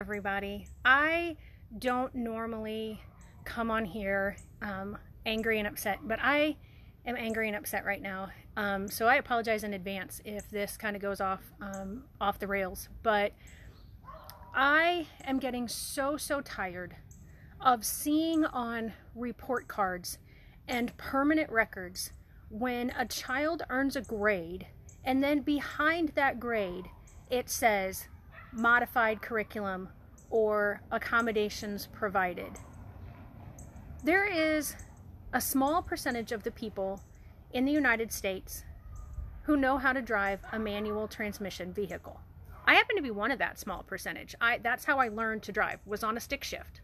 everybody. I don't normally come on here angry and upset, but I am angry and upset right now. So I apologize in advance if this kind of goes off the rails, but I am getting so tired of seeing on report cards and permanent records when a child earns a grade and then behind that grade it says modified curriculum or accommodations provided. There is a small percentage of the people in the United States who know how to drive a manual transmission vehicle. I happen to be one of that small percentage. That's how I learned to drive, was on a stick shift.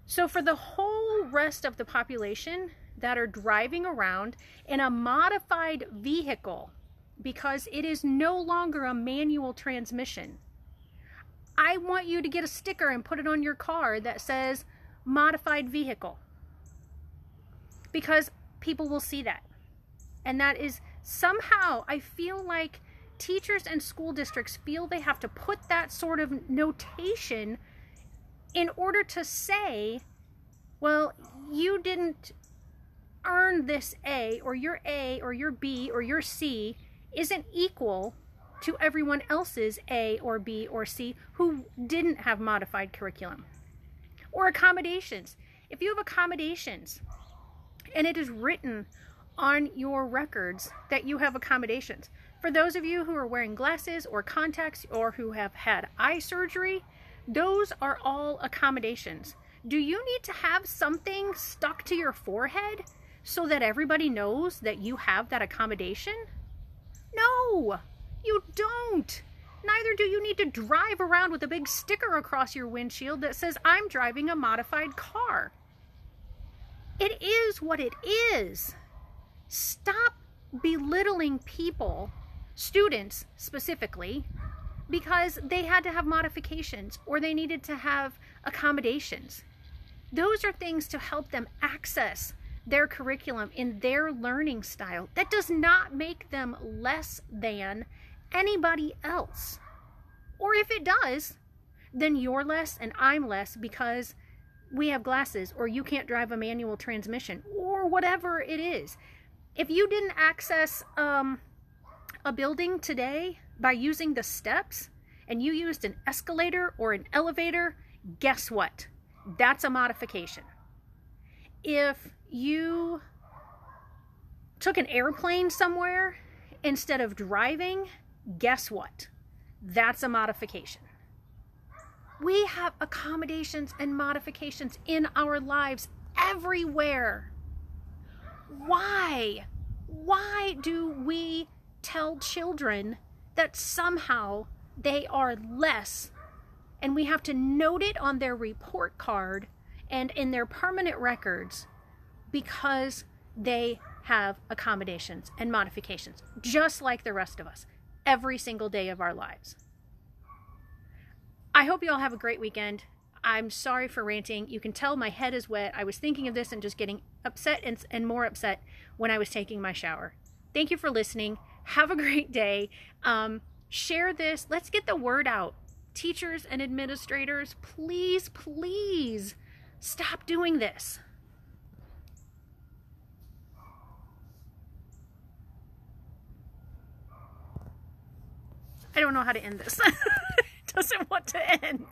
So for the whole rest of the population that are driving around in a modified vehicle because it is no longer a manual transmission, I want you to get a sticker and put it on your car that says modified vehicle, because people will see that. And that is somehow, I feel like teachers and school districts feel they have to put that sort of notation in order to say, well, you didn't earn this A or your B or your C isn't equal to everyone else's A or B or C who didn't have modified curriculum. Or accommodations. If you have accommodations and it is written on your records that you have accommodations, for those of you who are wearing glasses or contacts or who have had eye surgery, those are all accommodations. Do you need to have something stuck to your forehead so that everybody knows that you have that accommodation? No, you don't. Neither do you need to drive around with a big sticker across your windshield that says, I'm driving a modified car. It is what it is. Stop belittling people, students specifically, because they had to have modifications or they needed to have accommodations. Those are things to help them access their curriculum in their learning style. That does not make them less than anybody else. Or if it does, then you're less and I'm less because we have glasses or you can't drive a manual transmission or whatever it is. If you didn't access a building today by using the steps and you used an escalator or an elevator, guess what? That's a modification. If you took an airplane somewhere instead of driving, guess what? That's a modification. We have accommodations and modifications in our lives everywhere. Why? Why do we tell children that somehow they are less and we have to note it on their report card and in their permanent records because they have accommodations and modifications, just like the rest of us, every single day of our lives? I hope you all have a great weekend. I'm sorry for ranting. You can tell my head is wet. I was thinking of this and just getting upset and more upset when I was taking my shower. Thank you for listening. Have a great day. Share this. Let's get the word out. Teachers and administrators, please, please stop doing this. I don't know how to end this. It doesn't want to end.